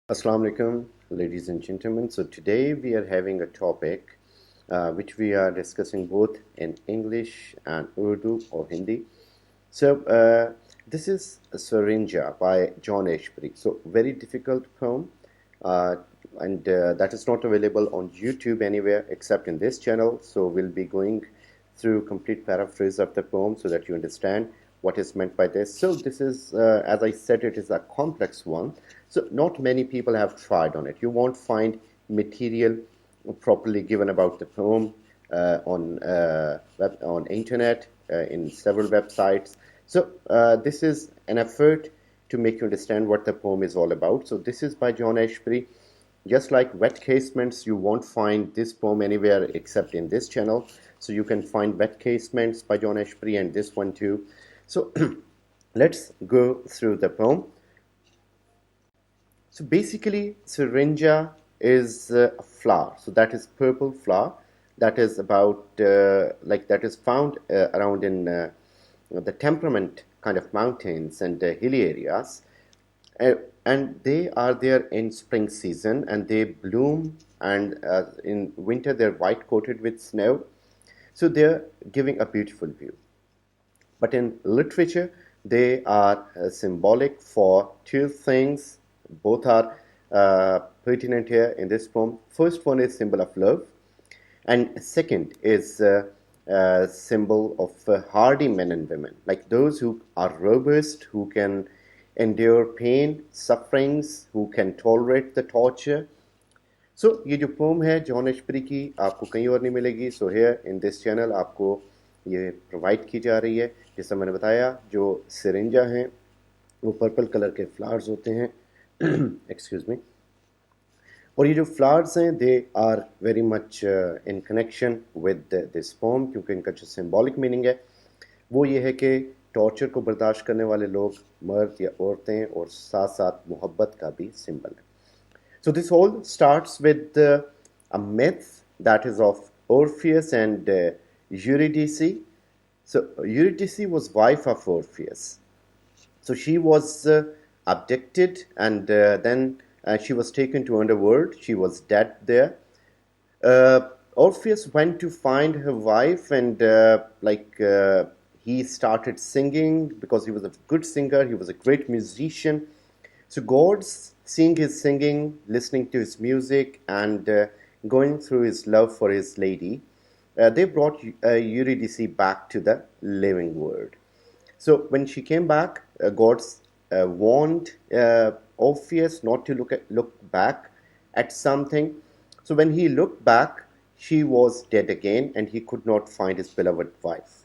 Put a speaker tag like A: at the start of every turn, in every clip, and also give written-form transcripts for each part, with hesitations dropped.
A: Assalamu alaikum, ladies and gentlemen. So today we are having a topic which we are discussing both in English and Urdu or Hindi. So this is Syringa by John Ashbery. So very difficult poem, uh, and that is not available on YouTube anywhere except in this channel. So we'll be going through complete paraphrase of the poem so that you understand what is meant by this. So this is, as I said, it is a complex one. So not many people have tried on it. You won't find material properly given about the poem on internet in several websites. So this is an effort to make you understand what the poem is all about. So this is by John Ashbery. Just like Wet Casements, you won't find this poem anywhere except in this channel. So you can find Wet Casements by John Ashbery and this one too. So let's go through the poem. So basically, Syringa is a flower. So that is purple flower. That is about that is found around in the temperament kind of mountains and hilly areas, and they are there in spring season and they bloom. And in winter they're white coated with snow. So they're giving a beautiful view. But in literature, they are symbolic for two things. Both are pertinent here in this poem. First one is symbol of love, and second is symbol of hardy men and women, like those who are robust, who can endure pain, sufferings, who can tolerate the torture. So ये जो pome है John Ashbery की आपको कहीं और नहीं मिलेगी. So here in this channel आपको ये प्रोवाइड की जा रही है. जैसा मैंने बताया, जो सिरिंजा हैं वो पर्पल कलर के फ्लावर्स होते हैं. Excuse me. और ये जो फ्लावर्स हैं they are very much in connection with this poem, क्योंकि इनका जो सिंबॉलिक मीनिंग है वो ये है कि टॉर्चर को बर्दाश्त करने वाले लोग, मर्द या औरतें, और साथ साथ मोहब्बत का भी सिंबल है. So this all starts with a myth that is of Orpheus and Eurydice. So Eurydice was wife of Orpheus. So she was abducted, and then she was taken to underworld. She was dead there. Orpheus went to find her wife, and he started singing because he was a good singer. He was a great musician. So gods, seeing his singing, listening to his music, and going through his love for his lady, they brought Eurydice back to the living world. So when she came back, gods warned Orpheus not to look back at something. So when he looked back, she was dead again, and he could not find his beloved wife.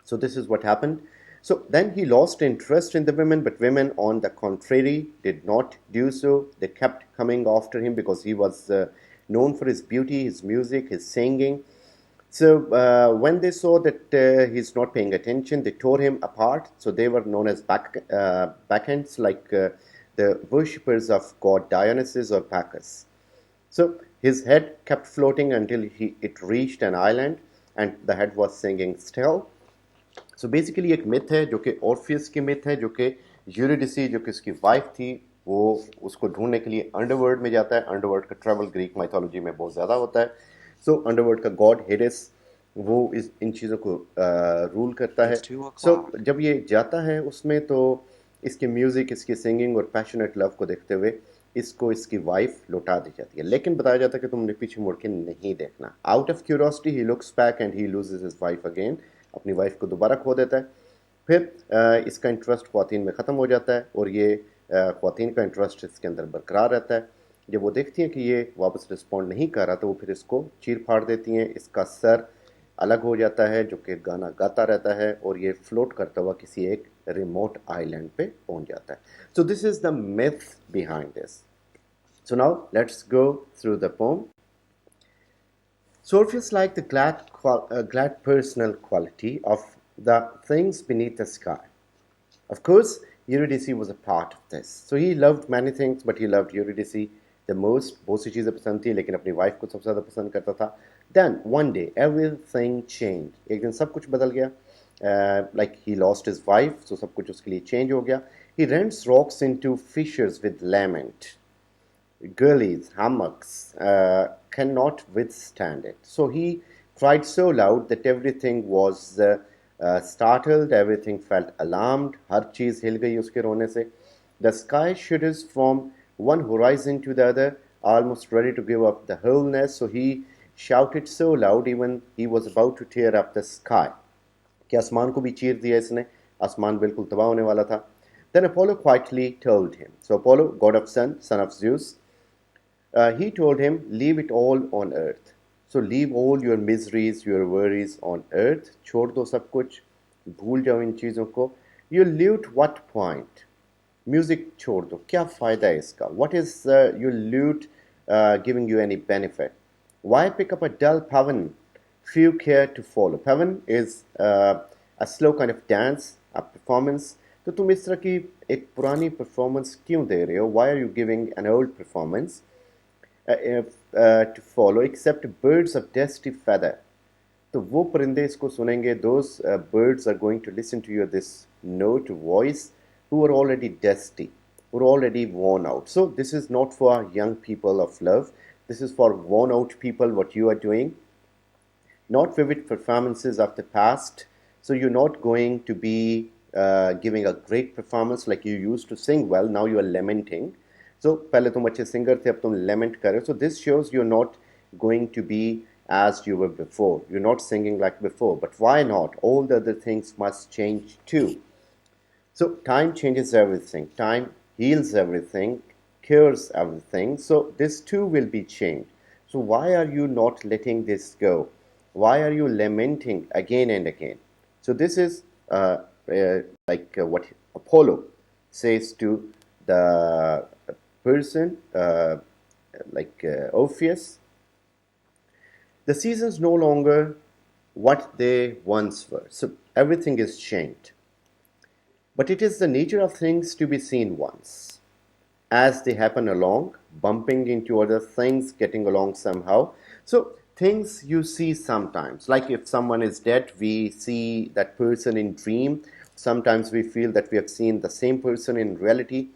A: So this is what happened. So then he lost interest in the women, but women, on the contrary, did not do so. They kept coming after him because he was known for his beauty, his music, his singing. So when they saw that he's not paying attention, they tore him apart. So they were known as backhands, like the worshippers of god Dionysus or Bacchus. So his head kept floating until it reached an island, and the head was singing still. So basically एक myth है जो कि Orpheus की myth है, जो कि यूरिडिसी, जो कि उसकी वाइफ थी, वो उसको ढूंढने के लिए अंडरवर्ल्ड में जाता है. अंडरवर्ल्ड का ट्रैवल ग्रीक माइथोलॉजी में बहुत ज़्यादा होता है. सो अंडरवर्ल्ड का गॉड हेडिस वो इन चीज़ों को रूल करता है. सो जब ये जाता है उसमें, तो इसके म्यूज़िक, इसकी सिंगिंग और पैशनेट लव को देखते हुए इसको इसकी वाइफ लौटा दी जाती है. लेकिन बताया जाता है कि तुमने पीछे मुड़ के नहीं देखना. Out of curiosity he looks back and he loses his wife again. अपनी वाइफ को दोबारा खो देता है. फिर इसका इंटरेस्ट ख्वातीन में ख़त्म हो जाता है, और ये ख्वातीन का इंटरेस्ट इसके अंदर बरकरार रहता है. जब वो देखती हैं कि ये वापस रिस्पॉन्ड नहीं कर रहा, तो वो फिर इसको चीर फाड़ देती हैं. इसका सर अलग हो जाता है, जो कि गाना गाता रहता है, और ये फ्लोट करता हुआ किसी एक रिमोट आइलैंड पे पहुंच जाता है. So this is the myth behind this. So now let's go through the pome. So Orpheus liked the glad personal quality of the things beneath the sky. Of course, Eurydice was a part of this. So he loved many things, but he loved Eurydice the most. बहुत सी चीज़ें पसंद थी, लेकिन अपनी wife को सबसे ज़्यादा पसंद करता था. Then one day everything changed. एक दिन सब कुछ बदल गया. Like he lost his wife, so सब कुछ उसके लिए change हो गया. He rents rocks into fissures with lament. gullies, hammocks, cannot withstand it. So he cried so loud that everything was startled, everything felt alarmed. हर चीज हिल गई उसके रोने से. The sky shudders from one horizon to the other, almost ready to give up the whole nest. So he shouted so loud, even he was about to tear up the sky. कि आसमान को भी चीर दिया इसने, आसमान बिल्कुल तबाह होने वाला था. Then Apollo quietly told him. So Apollo, god of sun, son of Zeus, he told him, leave it all on earth. So leave all your miseries, your worries on earth. छोड़ दो सब कुछ, भूल जाओ इन चीज़ों को. You lute what point? Music छोड़ दो, क्या फ़ायदा है इसका? What is your lute giving you any benefit? Why pick up a dull pavan? Few care to follow. Pavan is a slow kind of dance, a performance. तो तुम इस तरह की एक पुरानी performance क्यों दे रहे हो? Why are you giving an old performance to follow except birds of dusty feather? तो वो परिंदे इसको सुनेंगे. Those birds are going to listen to your this note voice who are already dusty, who are already worn out. So this is not for young people of love. This is for worn out people, what you are doing. Not vivid performances of the past. So you're not going to be giving a great performance like you used to sing well. Now you are lamenting. So पहले तुम अच्छे singer थे, अब तुम lament कर रहे हो. So this shows you're not going to be as you were before. You're not singing like before. But why not? All the other things must change too. So time changes everything. Time heals everything, cures everything. So this too will be changed. So why are you not letting this go? Why are you lamenting again and again? So this is what Apollo says to the person Orpheus. The seasons no longer what they once were. So everything is changed. But it is the nature of things to be seen once, as they happen along, bumping into other things, getting along somehow. So things you see sometimes, like if someone is dead, we see that person in dream. Sometimes we feel that we have seen the same person in reality.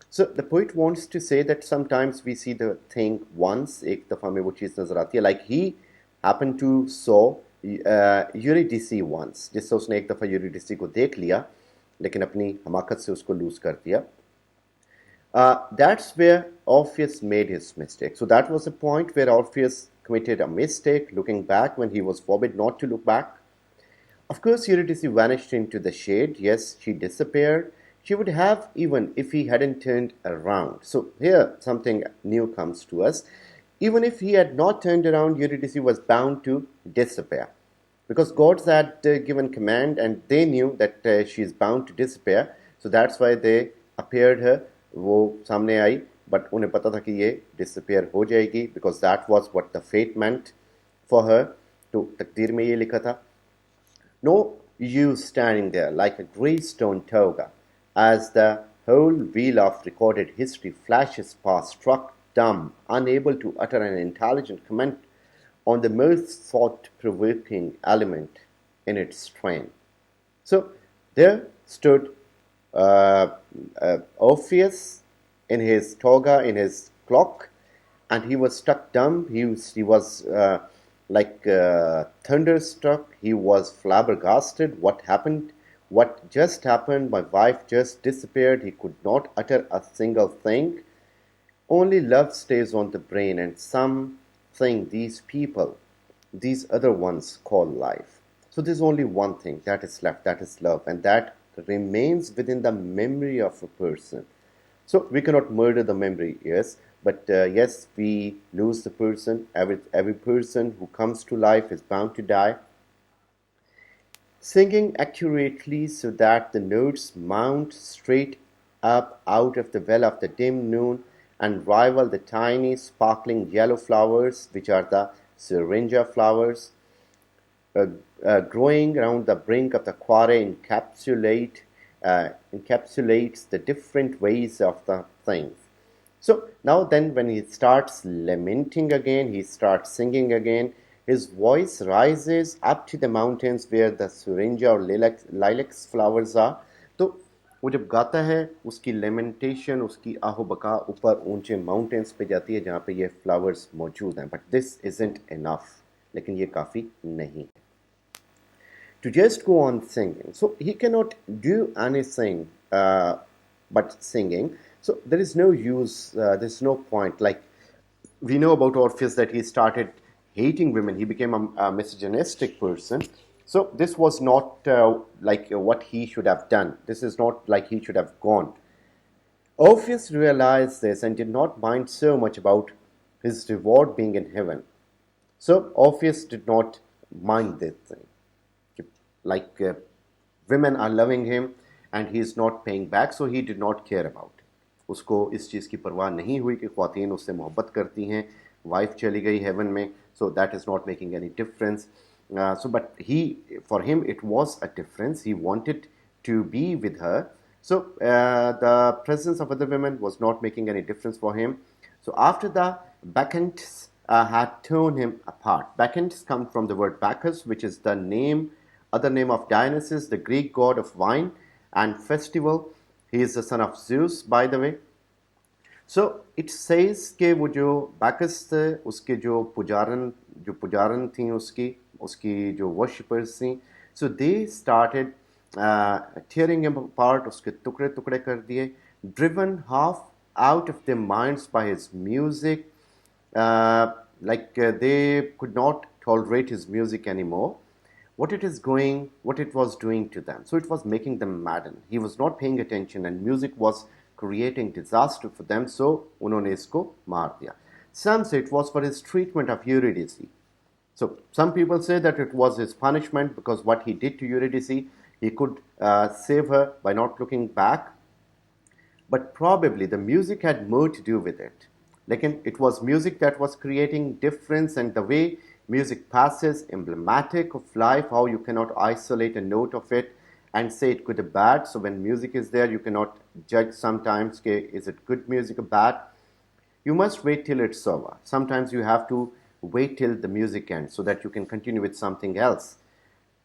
A: So the poet wants to say that sometimes we see the thing once, एक दफा में वो चीज़ नजर आती है. Like he happened to saw Eurydice once, जिससे उसने एक दफा Eurydice को देख लिया, लेकिन अपनी हमाकत से उसको लूज कर दिया. That's where Orpheus made his mistake. So that was the point where Orpheus committed a mistake, looking back when he was forbid not to look back. Of course, Eurydice vanished into the shade. Yes, she disappeared. She would have even if he hadn't turned around. So here something new comes to us. Even if he had not turned around, Eurydice was bound to disappear. Because gods had given command and they knew that she is bound to disappear. So that's why they appeared her. वो सामने आई, but उन्हें पता था कि ये disappear हो जाएगी, because that was what the fate meant for her. तो तकदीर में ये लिखा था. No use standing there like a grey stone toga as the whole wheel of recorded history flashes past, struck dumb, unable to utter an intelligent comment on the most thought-provoking element in its train. So there stood Orpheus in his toga, in his cloak, and he was struck dumb. He was thunderstruck. He was flabbergasted. What happened? What just happened? My wife just disappeared. He could not utter a single thing. Only love stays on the brain, and something these people, these other ones call life. So there's only one thing that is left, that is love, and that remains within the memory of a person. So we cannot murder the memory, yes, but yes, we lose the person. Every person who comes to life is bound to die. Singing accurately so that the notes mount straight up out of the well of the dim noon and rival the tiny sparkling yellow flowers, which are the Syringa flowers, growing around the brink of the quarry, encapsulates the different ways of the things. So now then when he starts lamenting again, he starts singing again, his voice rises up to the mountains where the syringa or lilac flowers are. So वो जब गाता है उसकी lamentation, उसकी आहो बका ऊपर ऊंचे माउंटेन्स पे जाती है जहाँ पे ये फ्लावर्स मौजूद हैं, बट दिस इजंट इनफ, लेकिन ये काफ़ी नहीं है to just go on singing. So he cannot do anything but singing. So there is no use, there's no point. Like we know about Orpheus that he started hating women. He became a misogynistic person. So this was not what he should have done. This is not like he should have gone. Orpheus realized this and did not mind so much about his reward being in heaven. So Orpheus did not mind this thing. Like women are loving him and he is not paying back, so he did not care about it. उसको इस चीज़ की परवाह नहीं हुई कि ख्वातीन उससे मोहब्बत करती हैं, वाइफ चली गई हेवन में, so that is not making any difference. But for him it was a difference. He wanted to be with her. So the presence of other women was not making any difference for him. So after the Bacchantes had torn him apart. Bacchantes come from the word Bacchus, which is the other name of Dionysus, the Greek god of wine and festival. He is the son of Zeus, by the way. So it says कि वो जो Bacchus थे, उसके जो पुजारन थी, उसकी जो worshippers थी, so they started tearing him apart, उसके टुकड़े कर दिए, driven half out of their minds by his music, they could not tolerate his music anymore. What it was doing to them. So it was making them madden. He was not paying attention and music was creating disaster for them. So उन्होंने इसको मार दिया. Some say it was for his treatment of Eurydice. So some people say that it was his punishment because what he did to Eurydice, he could save her by not looking back. But probably the music had more to do with it. Lekin it was music that was creating difference, and the way music passes, emblematic of life, how you cannot isolate a note of it and say it good or bad. So when music is there, you cannot judge sometimes, is it good music or bad? You must wait till it's over. Sometimes you have to wait till the music ends so that you can continue with something else.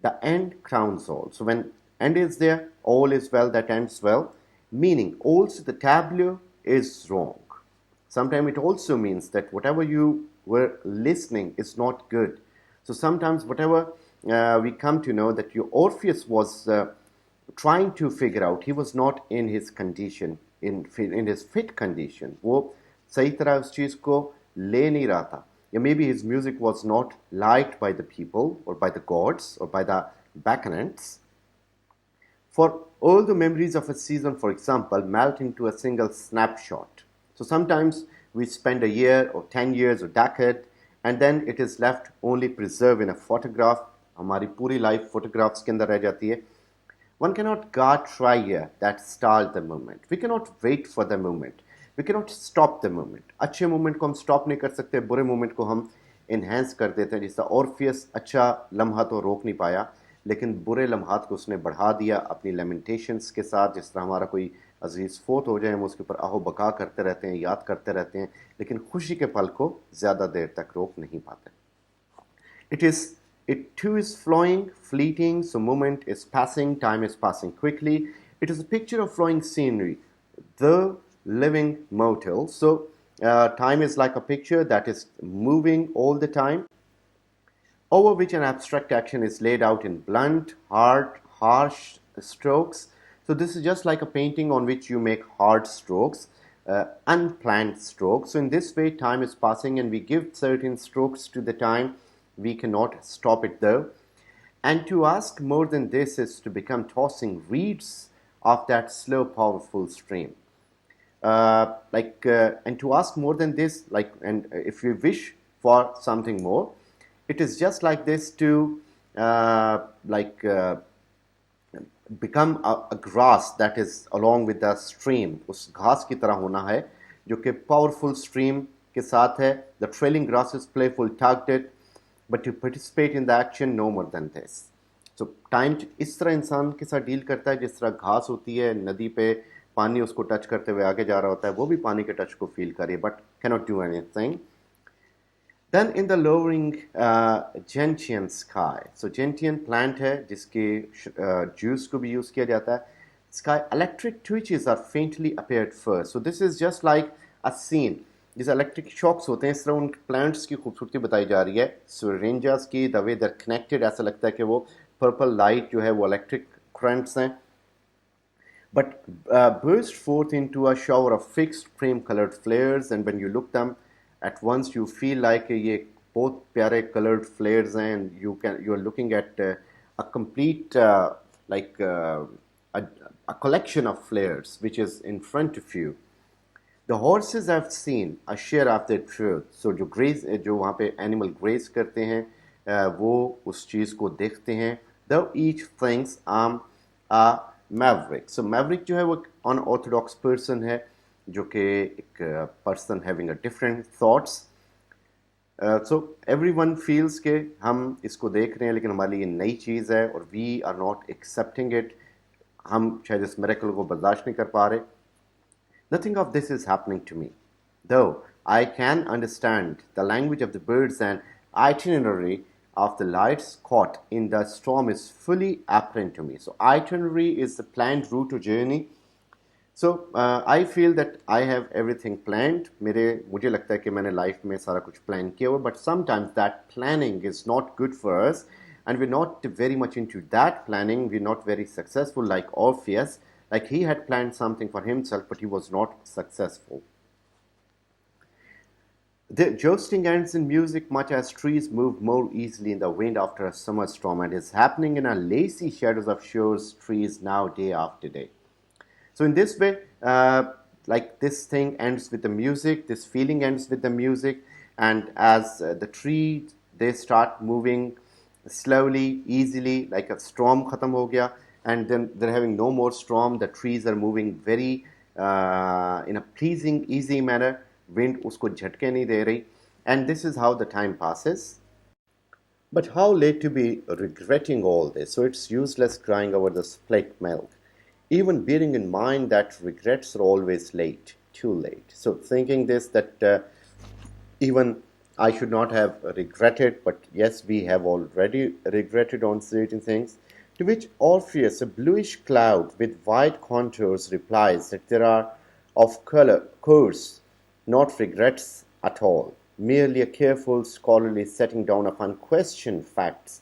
A: The end crowns all. So when end is there, all is well that ends well. Meaning also the tableau is wrong. Sometimes it also means that whatever you were listening is not good. So sometimes whatever we come to know that your Orpheus was trying to figure out, he was not in his condition, in his fit condition. वो सही तरह उस चीज़ को ले नहीं रहा था. Yeah, maybe his music was not liked by the people or by the gods or by the Bacchantes. For all the memories of a season, for example, melt into a single snapshot. So sometimes we spend a year or 10 years or decade and then it is left only preserved in a photograph. हमारी पूरी life photographs के अंदर रह जाती है. One cannot guard fire that stalled the moment. We cannot wait for the moment. We cannot stop the moment. अच्छे moment को हम stop नहीं कर सकते, बुरे moment को हम enhance कर देते हैं. जैसा Orpheus अच्छा लम्हा तो रोक नहीं पाया, लेकिन बुरे लम्हात को उसने बढ़ा दिया अपनी lamentations के साथ. जिस तरह हमारा कोई अजीज़ फोत हो जाए, हम उसके ऊपर आहो बका करते रहते हैं, याद करते रहते हैं, लेकिन खुशी के पल को ज़्यादा देर तक रोक नहीं पाते. It too is flowing, fleeting, so moment is passing, time is passing quickly. It is a picture of flowing scenery, the living motel. So time is like a picture that is moving all the time, over which an abstract action is laid out in blunt, hard, harsh strokes. So this is just like a painting on which you make hard strokes, unplanned strokes. So in this way, time is passing and we give certain strokes to the time. We cannot stop it though. And to ask more than this is to become tossing reeds of that slow, powerful stream. And to ask more than this, and if you wish for something more, it is just like this to become a grass that is along with the stream. उस घास की तरह होना है जो कि powerful stream के साथ है. The trailing grasses playful tugged it, but to participate in the action no more than this. So time इस तरह इंसान के साथ डील करता है जिस तरह घास होती है नदी पे, पानी उसको टच करते हुए आगे जा रहा होता है, वो भी पानी के टच को फील करे, but cannot do anything. Then in the lowering gentian sky, so gentian plant है जिसके juice को भी use किया जाता है. sky electric twitches are faintly appeared first. So this is just like a scene. जिस इलेक्ट्रिक शॉक्स होते हैं इस तरह उन प्लांट्स की खूबसूरती बताई जा रही है. सिरिंजास की द वे दर कनेक्टेड, ऐसा लगता है कि वो पर्पल लाइट जो है वो इलेक्ट्रिक करंट्स हैं. But burst forth into a shower of fixed frame colored flares, and when you look them at once you feel like ये बहुत प्यारे colored flares हैं, and you are looking at a complete like a collection of flares which is in front of you. The horses have seen a share of their truth. So जो वहाँ पे animal graze करते हैं वो उस चीज़ को देखते हैं. Though each thinks I'm a maverick. So maverick जो है वो unorthodox person है, जो कि एक person having a different thoughts. So everyone feels कि हम इसको देख रहे हैं लेकिन हमारे लिए ये नई चीज़ है और we are not accepting it. हम शायद इस miracle को बर्दाश्त नहीं कर पा रहे. Nothing of this is happening to me, though I can understand the language of the birds and itinerary of the lights caught in the storm is fully apparent to me. So itinerary is the planned route or journey. So I feel that I have everything planned. मुझे लगता है कि मैंने life में सारा कुछ plan किया हुआ, but sometimes that planning is not good for us and we're not very much into that planning. We're not very successful like Orpheus. Like he had planned something for himself, but he was not successful. The jousting ends in music much as trees move more easily in the wind after a summer storm, and is happening in a lacy shadows of shores, trees now day after day. So in this way, like this thing ends with the music, this feeling ends with the music, and as the trees, they start moving slowly, easily, like a storm khatam ho gaya. And then they're having no more storm. The trees are moving very in a pleasing, easy manner. Wind usko jhatke nahi de rahi. And this is how the time passes. But how late to be regretting all this? So it's useless crying over the spilt milk. Even bearing in mind that regrets are always late, too late. So thinking this, that even I should not have regretted, but yes, we have already regretted on certain things. To which Orpheus, a bluish cloud with white contours, replies that there are of course not regrets at all, merely a careful scholarly setting down of unquestioned facts,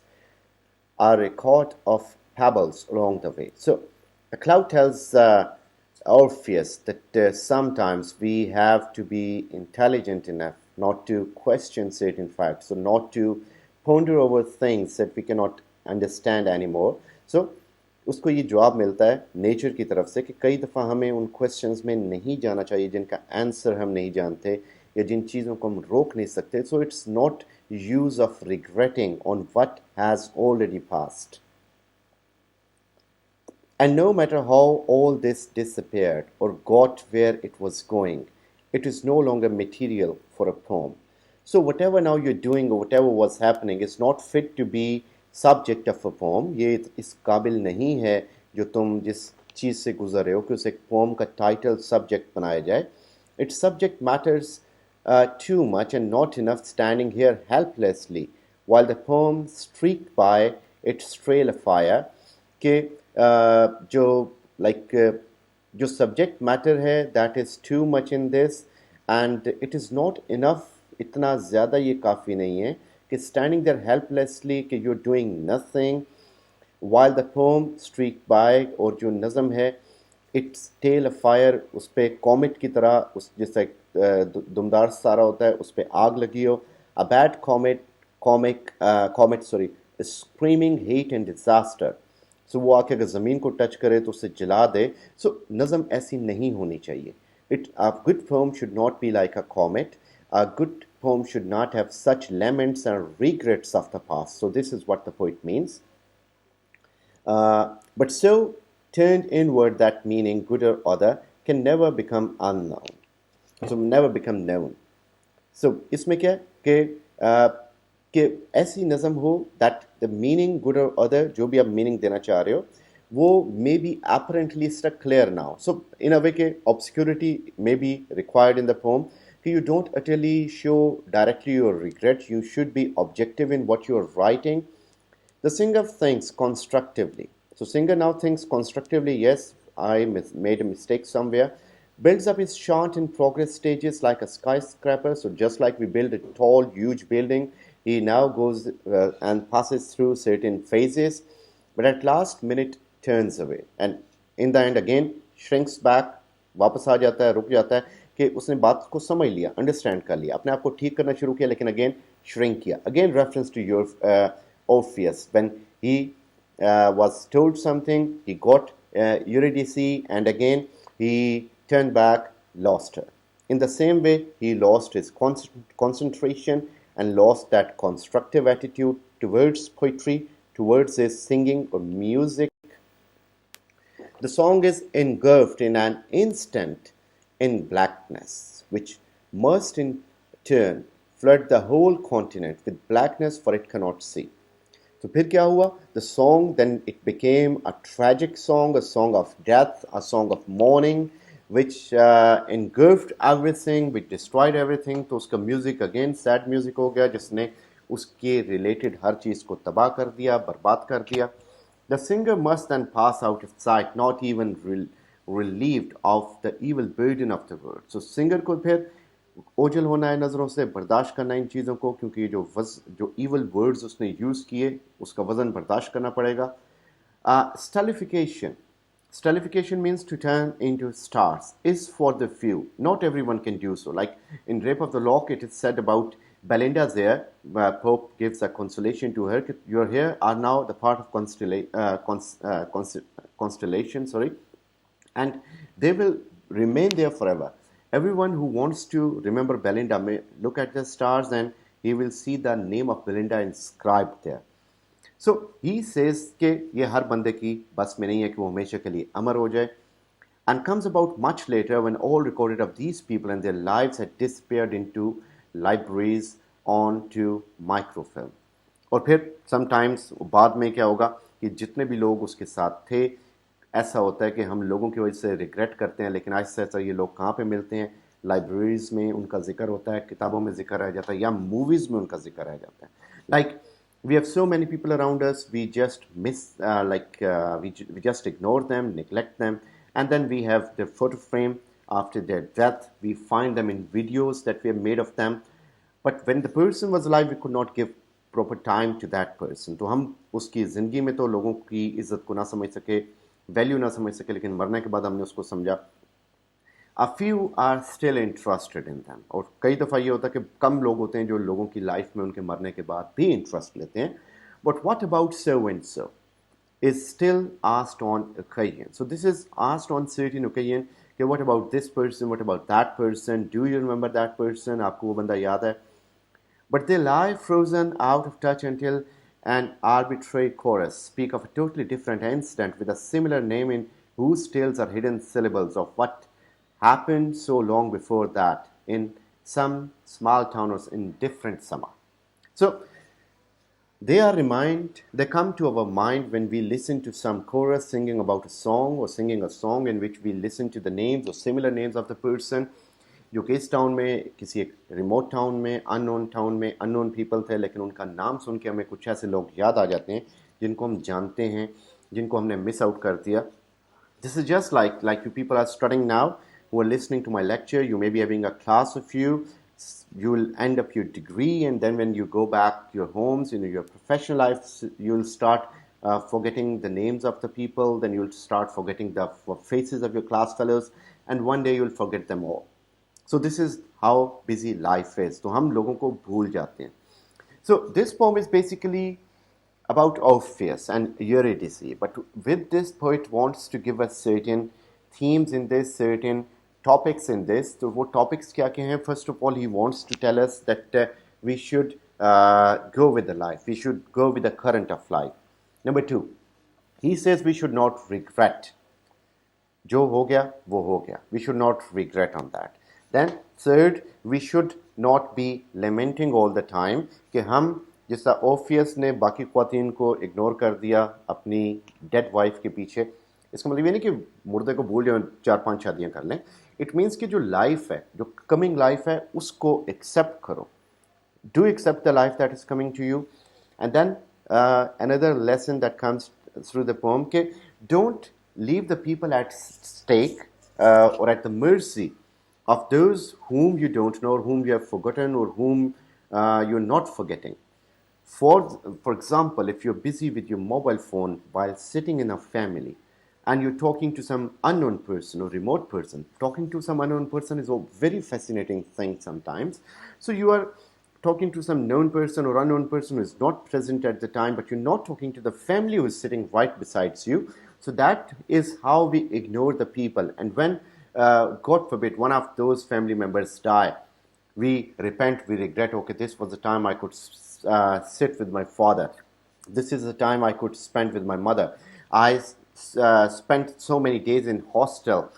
A: a record of pebbles along the way. So the cloud tells Orpheus that sometimes we have to be intelligent enough not to question certain facts, so not to ponder over things that we cannot understand any more. So उसको ये जवाब मिलता है nature की तरफ से कि कई दफ़ा हमें उन क्वेश्चंस में नहीं जाना चाहिए जिनका आंसर हम नहीं जानते या जिन चीज़ों को हम रोक नहीं सकते. So it's not use of regretting on what has already passed. And no matter how all this disappeared or got where it was going, it is no longer material for a poem. So whatever now you're doing or whatever was happening is not fit to be subject of a poem. ये इस काबिल नहीं है जो तुम जिस चीज़ से गुजर रहे हो कि उसे एक poem का title subject बनाया जाए. Its subject matters too much and not enough standing here helplessly while the poem streaked by its trail of fire. कि जो like जो subject matter है that is too much in this and it is not enough. इतना ज़्यादा ये काफ़ी नहीं है कि standing there helplessly कि you're doing nothing while the poem streaked by. और जो नज़म है its tail of fire, उस पे comet की तरह उस जैसे दुमदार सारा होता है उस पे आग लगी हो. A bad comet is screaming hate and disaster. So वो आके अगर ज़मीन को टच करे तो उसे जला दे. So नज़म ऐसी नहीं होनी चाहिए. A good poem should not be like a comet. A good poem should not have such laments and regrets of the past. So this is what the poet means. But so turned inward that meaning, good or other, can never become unknown. So never become known. So इसमें क्या कि ऐसी नज़म हो that the meaning good or other जो भी आप meaning देना चाह रहे हो वो may be apparently stuck clear now. So in a way कि obscurity may be required in the poem. You don't utterly show directly your regret. You should be objective in what you are writing. The singer thinks constructively. So singer now thinks constructively. Yes, I made a mistake somewhere. Builds up his chant in progress stages like a skyscraper. So just like we build a tall, huge building, he now goes and passes through certain phases, but at last minute turns away. And in the end again shrinks back, वापस आ जाता है, रुक जाता है कि उसने बात को समझ लिया, अंडरस्टैंड कर लिया, अपने आप को ठीक करना शुरू किया, लेकिन अगेन श्रिंक किया. Again reference to your Orpheus, when he was told something, he got Eurydice, and again he turned back, lost her. In the same way, he lost his concentration and lost that constructive attitude towards poetry, towards his singing or music. The song is engulfed in an instant in blackness, which must in turn flood the whole continent with blackness, for it cannot see. So फिर क्या हुआ? The song, then it became a tragic song, a song of death, a song of mourning, which engulfed everything, which destroyed everything. तो उसका music again sad music हो गया, जिसने उसके related हर चीज़ को तबाह कर दिया, बर्बाद कर दिया. The singer must then pass out of sight, not even relieved of the evil burden of the word. So singer को फिर ओझल होना है नज़रों से, बर्दाश्त करना इन चीज़ों को, क्योंकि जो evil words उसने यूज़ किए उसका वज़न बर्दाश्त करना पड़ेगा. Stultification means to turn into stars, is for the few. Not everyone can do so. Like in Rape of the Lock, it is said about Belinda there, Pope gives a consolation to her. Your hair are now the part of constellation, and they will remain there forever. Everyone who wants to remember Belinda may look at the stars and he will see the name of Belinda inscribed there. So he says कि ये हर बंदे की बस में नहीं है कि वो हमेशा के लिए अमर हो जाए, and comes about much later when all recorded of these people and their lives had disappeared into libraries onto microfilm. और फिर sometimes बाद में क्या होगा कि जितने भी लोग उसके साथ थे, ऐसा होता है कि हम लोगों की वजह से रिग्रेट करते हैं, लेकिन ऐसा ऐसा ये लोग कहाँ पे मिलते हैं? लाइब्रेरीज में उनका जिक्र होता है, किताबों में जिक्र रह जाता है, या मूवीज़ में उनका जिक्र रह जाता है. Like we have so many people around us, we just we just ignore them, neglect them, and then we have their photo frame after their death. We find them in videos that we have made of them, but when the person was alive, we could not give proper time to that person. तो हम उसकी ज़िंदगी में तो लोगों की इज़्ज़त को ना समझ सके, वैल्यू ना समझ सके, लेकिन मरने के बाद हमने उसको समझा. A few are still interested in them. और कई दफ़ा ये होता है कि कम लोग होते हैं जो लोगों की लाइफ में उनके मरने के बाद भी इंटरेस्ट लेते हैं. But what about so and so is still asked on occasion. So this is asked on certain occasion कि what about this person, what about that person, do you remember that person, आपको वो बंदा याद है? But they lie frozen out of touch until an arbitrary chorus speak of a totally different incident with a similar name in whose tales are hidden syllables of what happened so long before that in some small town or in different summer. So they come to our mind when we listen to some chorus singing about a song or singing a song in which we listen to the names or similar names of the person, जो कि इस town में, किसी एक remote town में, unknown people थे, लेकिन उनका नाम सुन के हमें कुछ ऐसे लोग याद आ जाते हैं जिनको हम जानते हैं, जिनको हमने मिस आउट कर दिया. This is just like you people are studying now, who are listening to my lecture. You may be having a class of you will end up your degree, and then when you go back to your homes, your professional life, you'll start forgetting the names of the people, then you'll start forgetting the faces of your class fellows, and one day you'll forget them all. So this is how busy life is. तो हम लोगों को भूल जाते हैं. So this poem is basically about Orpheus and Eurydice, but with this poet wants to give us certain themes in this, certain topics in this. So वो topics क्या क्या हैं? First of all, he wants to tell us that we should go with the life. We should go with the current of life. Number 2, he says we should not regret. जो हो गया वो हो गया. We should not regret on that. Then third, we should not be lamenting all the time कि हम जैसा ओफियस ने बाकी ख्वातीन को इग्नोर कर दिया अपनी डेड वाइफ के पीछे. इसका मतलब ये नहीं कि मुर्दे को भूल जाओ, 4-5 शादियां कर लें. इट मीन्स कि जो लाइफ है, जो कमिंग लाइफ है, उसको एक्सेप्ट करो. Do accept the life that is coming to you. And then another lesson that comes through the poem के don't leave the people at stake or at the mercy of those whom you don't know, or whom you have forgotten, or whom you're not forgetting. For example, if you're busy with your mobile phone while sitting in a family and you're talking to some unknown person or remote person, talking to some unknown person is a very fascinating thing sometimes. So you are talking to some known person or unknown person who is not present at the time, but you're not talking to the family who is sitting right besides you. So that is how we ignore the people. And when, God forbid, one of those family members die, we repent, we regret, okay, this was the time I could sit with my father. This is the time I could spend with my mother. I spent so many days in hostel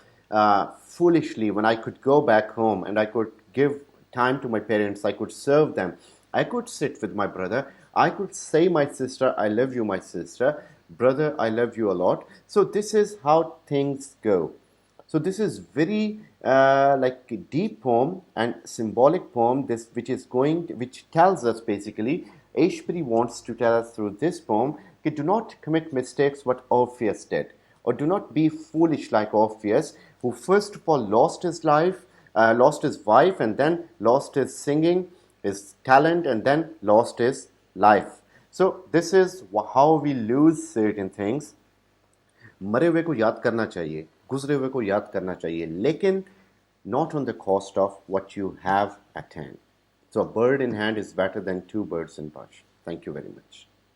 A: foolishly when I could go back home and I could give time to my parents. I could serve them. I could sit with my brother. I could say, my sister, I love you, my sister. Brother, I love you a lot. So this is how things go. So this is very like a deep poem and symbolic poem. This which tells us basically, Ashbery wants to tell us through this poem, that do not commit mistakes what Orpheus did, or do not be foolish like Orpheus, who first of all lost his life, lost his wife, and then lost his singing, his talent, and then lost his life. So this is how we lose certain things. मरे हुए को याद करना चाहिए, गुजरे हुए को याद करना चाहिए, लेकिन not on the cost of what you have at hand. So a bird in hand is better than two birds in bush. Thank you very much.